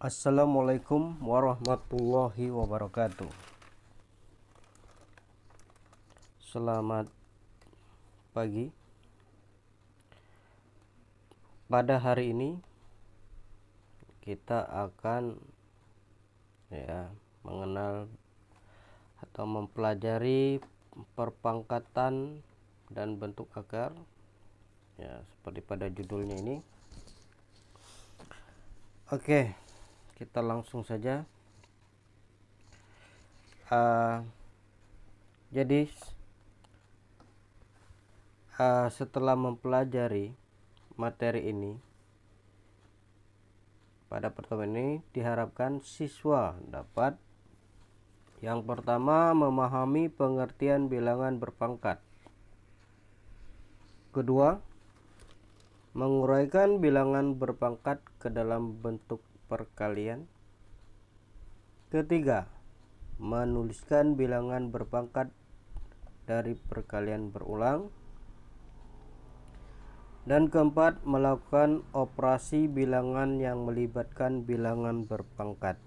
Assalamualaikum warahmatullahi wabarakatuh. Selamat pagi. Pada hari ini kita akan mengenal atau mempelajari perpangkatan dan bentuk akar, seperti pada judulnya ini. Oke, kita langsung saja. Jadi setelah mempelajari materi ini, pada pertemuan ini diharapkan siswa dapat yang pertama memahami pengertian bilangan berpangkat, kedua menguraikan bilangan berpangkat ke dalam bentuk perkalian, ketiga menuliskan bilangan berpangkat dari perkalian berulang, dan keempat melakukan operasi bilangan yang melibatkan bilangan berpangkat.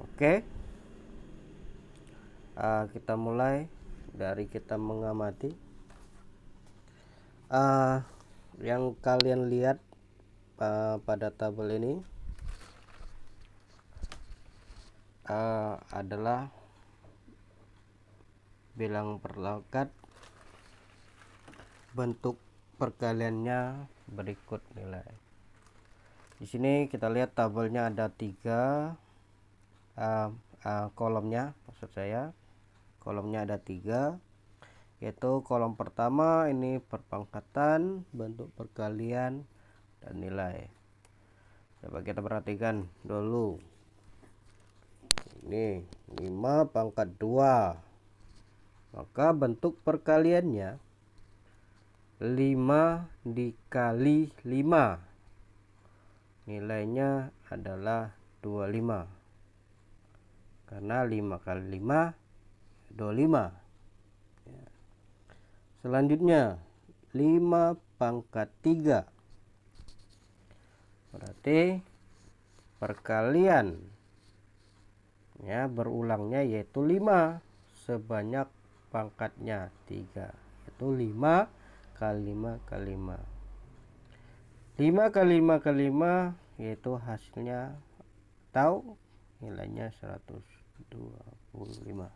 Oke, kita mulai dari kita mengamati. Yang kalian lihat pada tabel ini adalah bilangan berpangkat, bentuk perkaliannya berikut nilai. Di sini kita lihat tabelnya ada tiga kolomnya, maksud saya kolomnya ada tiga, yaitu kolom pertama ini perpangkatan, bentuk perkalian, dan nilai. Coba kita perhatikan dulu. Ini 5 pangkat 2, maka bentuk perkaliannya 5 dikali 5, nilainya adalah 25, karena 5 kali 5 25. Selanjutnya 5 pangkat 3, berarti perkalian berulangnya yaitu 5 sebanyak pangkatnya 3, yaitu 5 kali 5 kali 5. 5 kali 5 kali 5 yaitu hasilnya atau nilainya 125.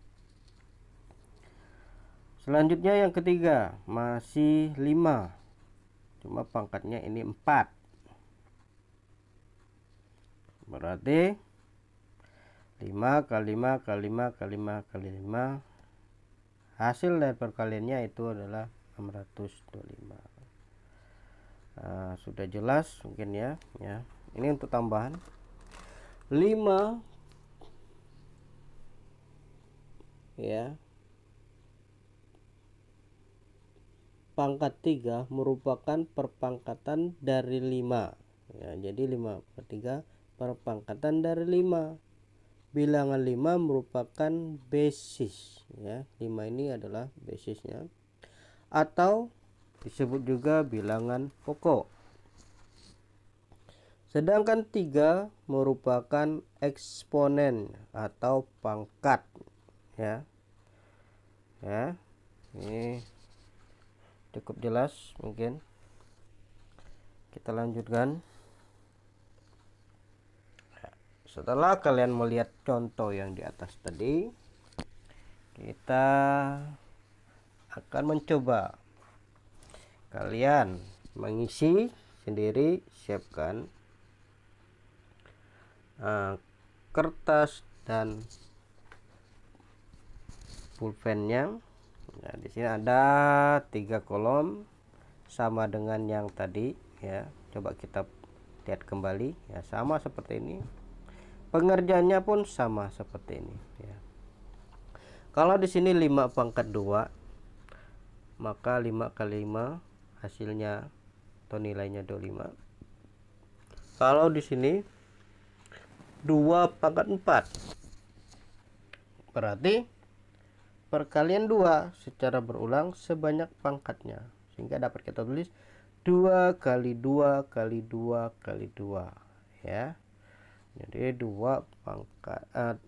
Selanjutnya yang ketiga masih 5, cuma pangkatnya ini 4, berarti 5 kali 5 kali 5 kali 5 kali 5, hasil dari perkaliannya itu adalah 625. Sudah jelas mungkin ya. Ini untuk tambahan 5 pangkat 3 merupakan perpangkatan dari 5. Jadi 5 per 3 perpangkatan dari 5. Bilangan 5 merupakan basis, 5 ini adalah basisnya, atau disebut juga bilangan pokok. Sedangkan 3 merupakan eksponen atau pangkat, ini cukup jelas mungkin. Kita lanjutkan. Setelah kalian melihat contoh yang di atas tadi, kita akan mencoba kalian mengisi sendiri. Siapkan kertas dan pulpennya. Di sini ada 3 kolom sama dengan yang tadi, Coba kita lihat kembali, sama seperti ini. Pengerjaannya pun sama seperti ini, Kalau di sini 5 pangkat 2, maka 5 kali 5 hasilnya atau nilainya 25. Kalau di sini 2 pangkat 4, berarti perkalian 2 secara berulang sebanyak pangkatnya, sehingga dapat kita tulis 2 kali 2 kali 2 kali 2 ya. Jadi 2 pangkat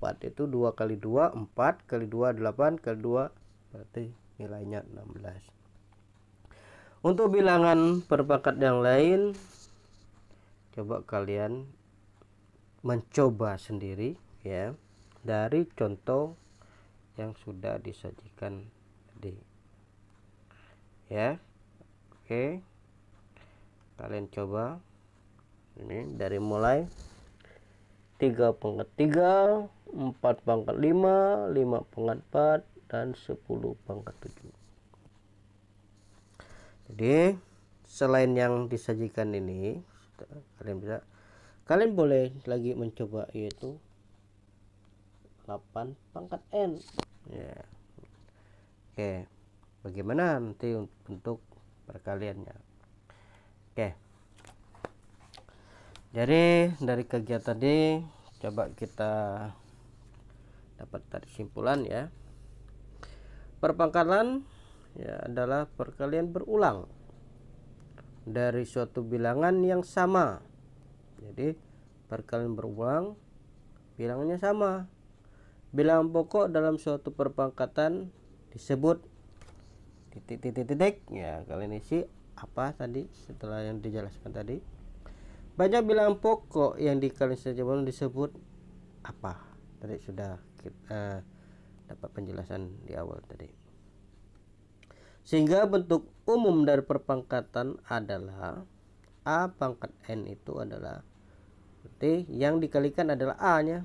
4 itu 2 kali 2 4 kali 2 8 kali 2 berarti nilainya 16. Untuk bilangan perpangkat yang lain coba kalian mencoba sendiri ya dari contoh yang sudah disajikan tadi ya. Oke, kalian coba ini dari mulai 3 pangkat 3 4 pangkat 5 5 pangkat 4 dan 10 pangkat 7. Jadi selain yang disajikan ini kalian boleh lagi mencoba yaitu 8 pangkat n ya. Oke, bagaimana nanti untuk perkaliannya. Oke, jadi dari kegiatan tadi coba kita dapat tarik kesimpulan ya. Perpangkatan ya adalah perkalian berulang dari suatu bilangan yang sama. Jadi perkalian berulang bilangannya sama. Bilangan pokok dalam suatu perpangkatan disebut titik ya. Kalian isi apa tadi setelah yang dijelaskan tadi. Banyak bilangan pokok yang dikalikan saja disebut apa. Tadi sudah kita dapat penjelasan di awal tadi. Sehingga bentuk umum dari perpangkatan adalah A pangkat N itu adalah berarti yang dikalikan adalah A nya.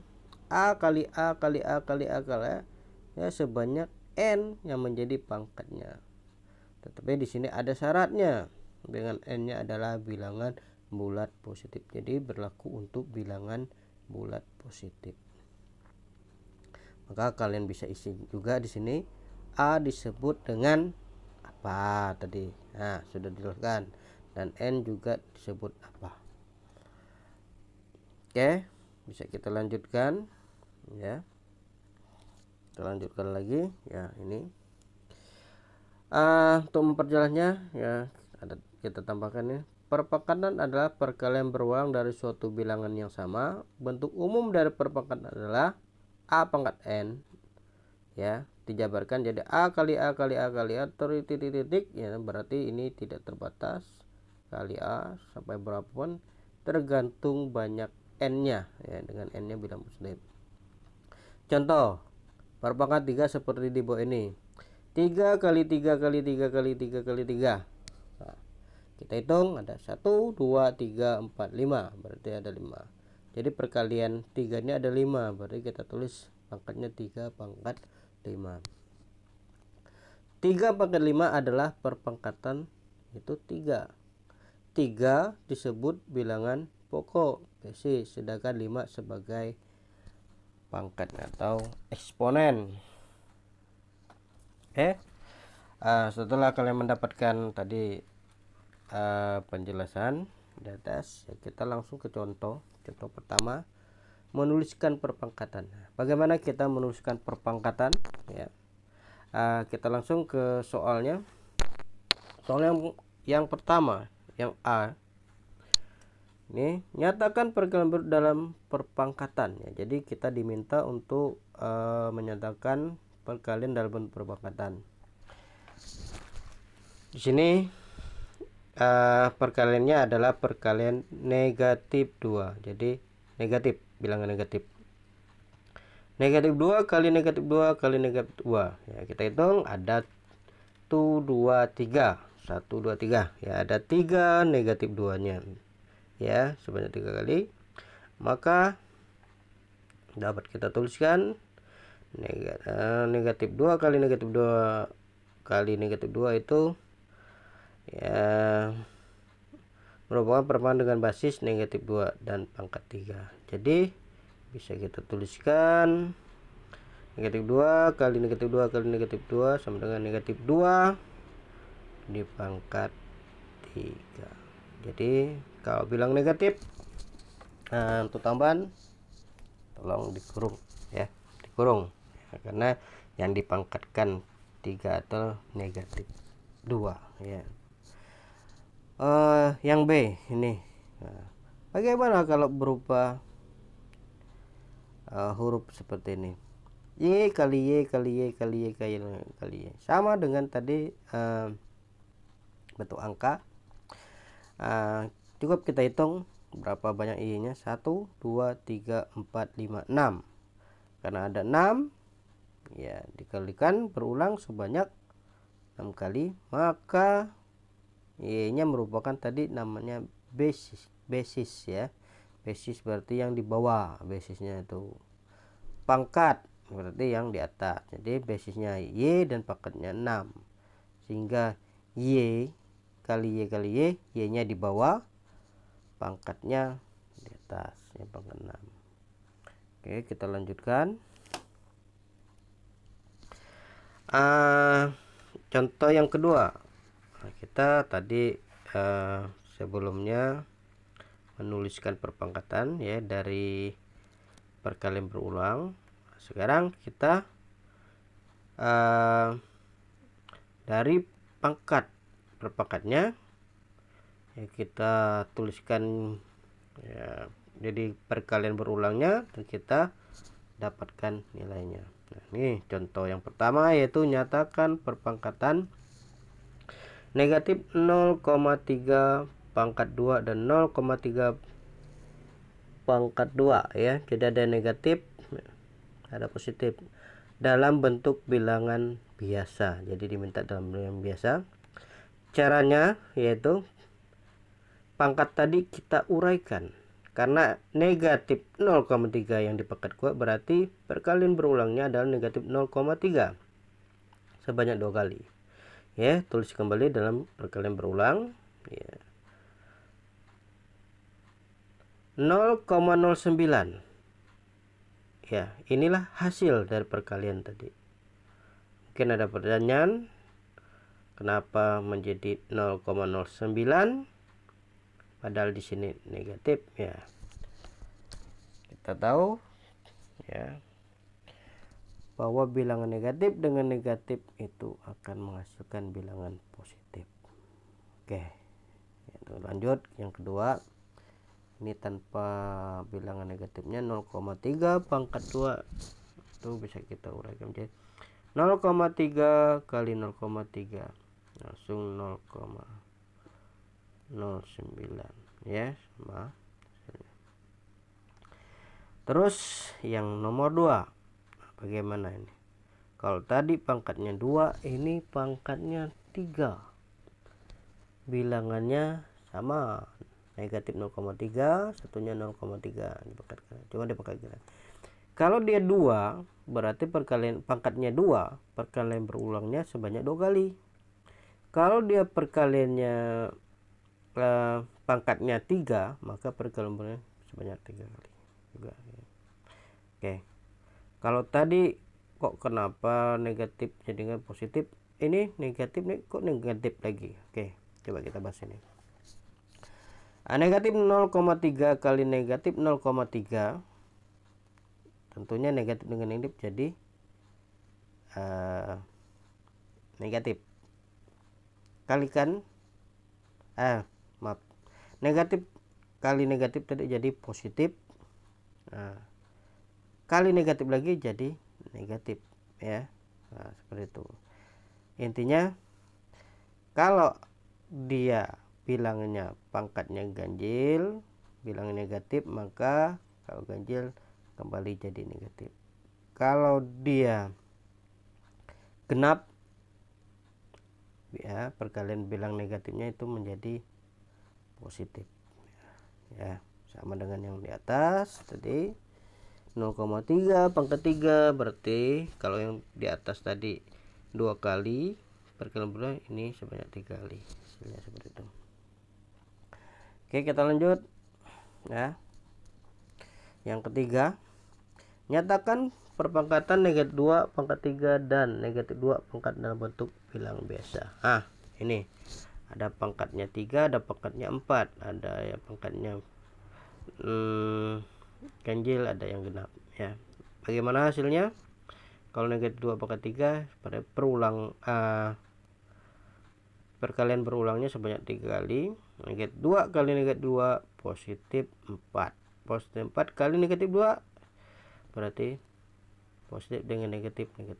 A kali A kali A kali A kali A ya sebanyak N yang menjadi pangkatnya. Tetapi di sini ada syaratnya. Dengan N-nya adalah bilangan bulat positif. Jadi berlaku untuk bilangan bulat positif. Maka kalian bisa isi juga di sini A disebut dengan apa tadi. Nah, sudah dijelaskan. Dan N juga disebut apa. Oke, bisa kita lanjutkan ya. Kita lanjutkan lagi ya ini. Untuk memperjelasnya ya ada kita tambahkan ya. Perpangkatan adalah perkalian berulang dari suatu bilangan yang sama. Bentuk umum dari perpangkatan adalah A pangkat N ya, dijabarkan jadi A kali A kali A kali A titik ya, berarti ini tidak terbatas kali A sampai berapapun tergantung banyak N-nya ya, dengan N-nya bilang positif. Contoh perpangkat 3 seperti di bawah ini. 3 kali 3 kali 3 kali 3 kali 3. Nah, kita hitung ada 1 2 3 4 5 berarti ada 5. Jadi perkalian 3 nya ada 5, berarti kita tulis pangkatnya 3 pangkat 5. 3 pangkat 5 adalah perpangkatan itu 3. 3 disebut bilangan pokok basic, sedangkan 5 sebagai pangkat atau eksponen. Setelah kalian mendapatkan tadi penjelasan di atas ya, kita langsung ke contoh pertama, menuliskan perpangkatan. Bagaimana kita menuliskan perpangkatan ya. Kita langsung ke soalnya. Soal yang pertama, yang A. Ini nyatakan perkalian dalam perpangkatan ya. Jadi kita diminta untuk menyatakan perkalian dalam bentuk perpangkatan. Di sini perkaliannya adalah perkalian negatif 2. Jadi negatif, bilangan negatif. Negatif 2 kali negatif 2 kali negatif 2. Ya, kita hitung ada 1 2 3. 1 2 3. Ya, ada 3 negatif 2-nya. Ya, sebanyak 3 kali. Maka dapat kita tuliskan negatif 2 kali negatif 2 kali negatif 2 itu ya merupakan perpangkatan dengan basis negatif 2 dan pangkat 3. Jadi bisa kita tuliskan negatif 2 kali negatif 2 kali negatif 2 sama dengan negatif 2 di pangkat 3. Jadi kalau bilang negatif untuk tambahan tolong dikurung ya, dikurung ya, karena yang dipangkatkan 3 atau negatif 2 ya. Yang B ini. Nah, bagaimana kalau berupa huruf seperti ini? Y kali Y kali Y kali Y kali Y, sama dengan tadi bentuk angka. Cukup kita hitung berapa banyak Y nya. 1 2 3 4 5 6. Karena ada 6 ya, dikalikan berulang sebanyak 6 kali, maka Y nya merupakan tadi namanya basis ya. Basis berarti yang di bawah, basisnya itu. Pangkat berarti yang di atas. Jadi basisnya Y dan pangkatnya 6. Sehingga Y kali Y kali Y, Y nya di bawah, pangkatnya di atas, ya, pangkat 6. Oke, kita lanjutkan. Contoh yang kedua. Nah, kita tadi sebelumnya menuliskan perpangkatan ya dari perkalian berulang. Sekarang kita dari pangkat perpangkatnya ya, kita tuliskan ya, jadi perkalian berulangnya dan kita dapatkan nilainya. Nah, ini contoh yang pertama, yaitu nyatakan perpangkatan negatif 0,3 pangkat 2 dan 0,3 pangkat 2 ya. Jadi ada negatif, ada positif dalam bentuk bilangan biasa. Jadi diminta dalam bilangan biasa. Caranya yaitu pangkat tadi kita uraikan. Karena negatif 0,3 yang di pangkat 2 berarti perkalian berulangnya adalah negatif 0,3 sebanyak 2 kali. Ya, tulis kembali dalam perkalian berulang ya. 0,09 ya, inilah hasil dari perkalian tadi. Mungkin ada pertanyaan, kenapa menjadi 0,09 padahal di sini negatif ya. Kita tahu ya bahwa bilangan negatif dengan negatif itu akan menghasilkan bilangan positif. Oke, lanjut yang kedua. Ini tanpa bilangan negatifnya, 0,3 pangkat 2 itu bisa kita uraikan menjadi 0,3 kali 0,3 langsung 0,09 ya, sama. Terus yang nomor 2, bagaimana ini? Kalau tadi pangkatnya 2, ini pangkatnya 3, bilangannya sama, negatif 0,3, satunya 0,3 dipangkatkan, cuma dipangkatkan. Kalau dia 2 berarti perkalian pangkatnya 2, perkalian berulangnya sebanyak 2 kali. Kalau dia perkaliannya pangkatnya 3, maka perkalian berulangnya sebanyak 3 kali juga. Oke. Kalau tadi kok kenapa negatif jadi positif? Ini negatif nih, kok negatif lagi? Oke, coba kita bahas ini. Negatif 0,3 kali negatif 0,3, tentunya negatif dengan negatif jadi negatif. Kalikan maaf, negatif kali negatif tadi jadi positif, kali negatif lagi jadi negatif ya. Nah, seperti itu. Intinya kalau dia bilangnya pangkatnya ganjil, bilang negatif, maka kalau ganjil kembali jadi negatif. Kalau dia genap ya, perkalian bilang negatifnya itu menjadi positif ya, sama dengan yang di atas tadi. 0,3 pangkat 3 berarti kalau yang di atas tadi 2 kali, perkalian berulang ini sebanyak 3 kali, hasilnya seperti itu. Oke, kita lanjut ya. Yang ketiga, nyatakan perpangkatan negatif 2 pangkat 3 dan negatif 2 pangkat dalam bentuk bilangan biasa. Ini ada pangkatnya 3, ada pangkatnya 4, ada ya pangkatnya ganjil, ada yang genap ya. Bagaimana hasilnya? Kalau negatif 2 pangkat 3 pada perulang perkalian berulangnya sebanyak 3 kali. Negatif 2 kali negatif 2 positif 4. Positif 4 kali negatif 2 berarti positif dengan negatif 8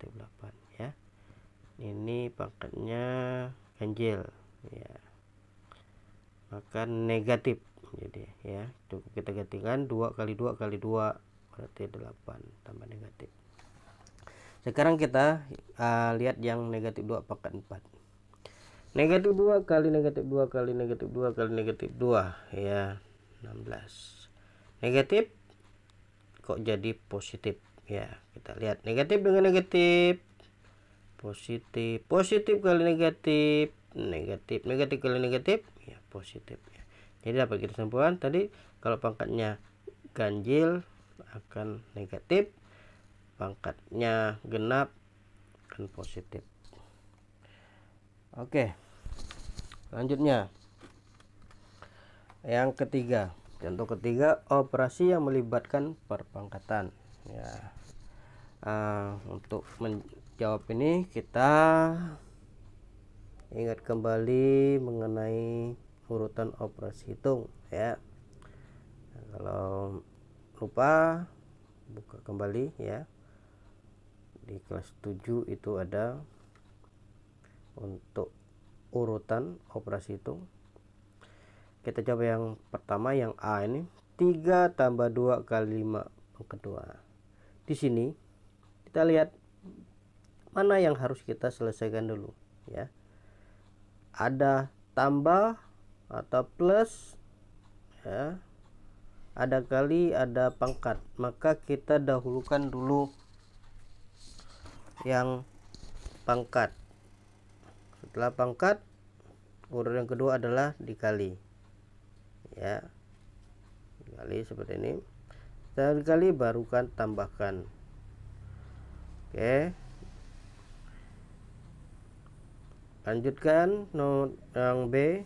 ya. Ini pangkatnya ganjil ya, maka negatif. Jadi ya cukup kita gantikan 2 kali 2 kali 2 berarti 8 tambah negatif. Sekarang kita lihat yang negatif 2 pangkat 4. Negatif 2 kali negatif 2 kali negatif 2 kali negatif 2 ya 16. Negatif kok jadi positif ya, kita lihat negatif dengan negatif positif, positif kali negatif negatif, negatif kali negatif ya positif ya. Jadi dapat kita simpulkan tadi kalau pangkatnya ganjil akan negatif, pangkatnya genap akan positif. Oke, selanjutnya yang ketiga, contoh ketiga, operasi yang melibatkan perpangkatan ya. Untuk menjawab ini kita ingat kembali mengenai urutan operasi hitung ya. Nah, kalau lupa buka kembali ya, di kelas 7 itu ada untuk urutan operasi hitung. Kita coba yang pertama, yang A ini 3 tambah 2 kali 5 pangkat 2. Di sini kita lihat mana yang harus kita selesaikan dulu ya. Ada tambah atau plus ya, ada kali, ada pangkat, maka kita dahulukan dulu yang pangkat. Setelah pangkat, urutan yang kedua adalah dikali ya, dikali seperti ini. Setelah dikali barukan tambahkan. Oke, lanjutkan yang B.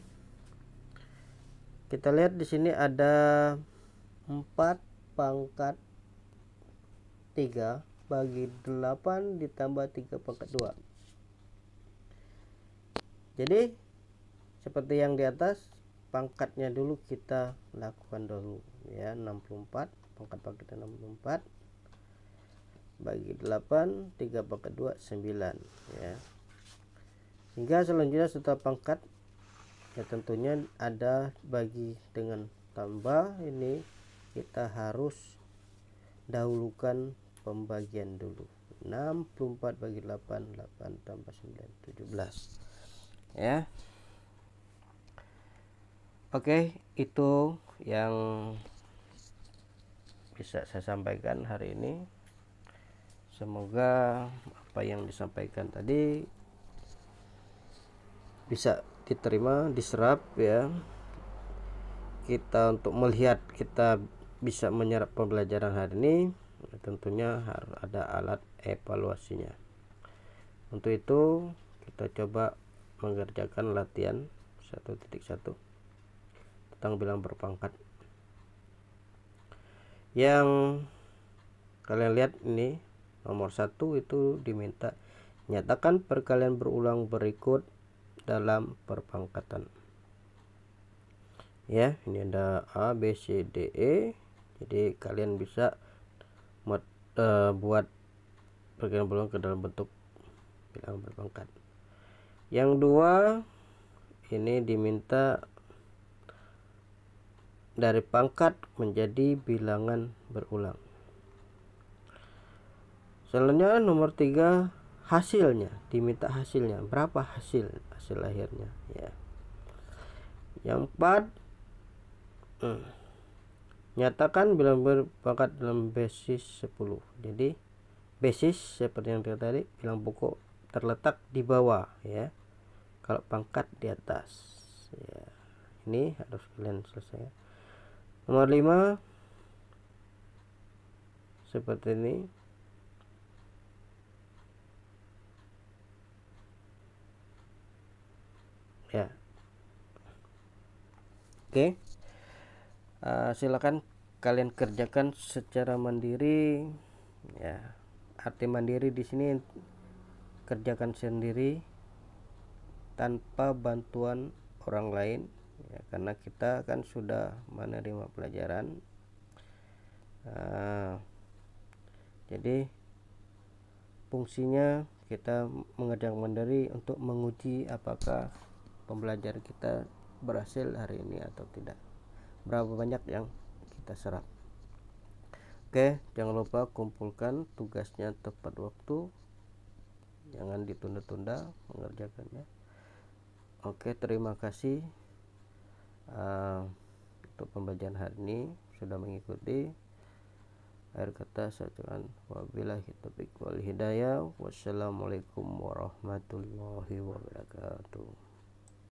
Kita lihat di sini ada 4 pangkat 3 bagi 8 ditambah 3 pangkat 2. Jadi seperti yang di atas, pangkatnya dulu kita lakukan dulu ya. 64 pangkatnya 64 bagi 8, 3 pangkat 2 9 ya. Hingga selanjutnya setelah pangkat ya tentunya ada bagi dengan tambah, ini kita harus dahulukan pembagian dulu. 64 bagi 8, 8 tambah 9 17 ya. Oke, itu yang bisa saya sampaikan hari ini. Semoga apa yang disampaikan tadi bisa diterima, diserap ya. Kita untuk melihat kita bisa menyerap pembelajaran hari ini, tentunya harus ada alat evaluasinya. Untuk itu kita coba mengerjakan latihan 1.1 tentang bilang berpangkat. Yang kalian lihat ini nomor 1 itu diminta nyatakan perkalian berulang berikut dalam perpangkatan ya. Ini ada A, B, C, D, E. Jadi kalian bisa buat perkalian berulang ke dalam bentuk bilangan berpangkat. Yang 2 ini diminta dari pangkat menjadi bilangan berulang. Selanjutnya nomor 3, hasilnya diminta, hasilnya berapa, hasil akhirnya ya. Yang 4, nyatakan bilangan berpangkat dalam basis 10. Jadi basis seperti yang tadi, bilangan pokok terletak di bawah ya, kalau pangkat di atas ya. Ini harus kalian selesai. Nomor 5 seperti ini ya. Oke, silakan kalian kerjakan secara mandiri ya. Arti mandiri di sini kerjakan sendiri tanpa bantuan orang lain ya, karena kita kan sudah menerima pelajaran. Jadi fungsinya kita mengerjakan mandiri untuk menguji apakah pembelajaran kita berhasil hari ini atau tidak, berapa banyak yang kita serap. Oke, jangan lupa kumpulkan tugasnya tepat waktu, jangan ditunda-tunda mengerjakannya. Oke, terima kasih untuk pembelajaran hari ini sudah mengikuti. Akhir kata saya ucapkan wabillahi taufiq wal hidayah. Wassalamualaikum warahmatullahi wabarakatuh.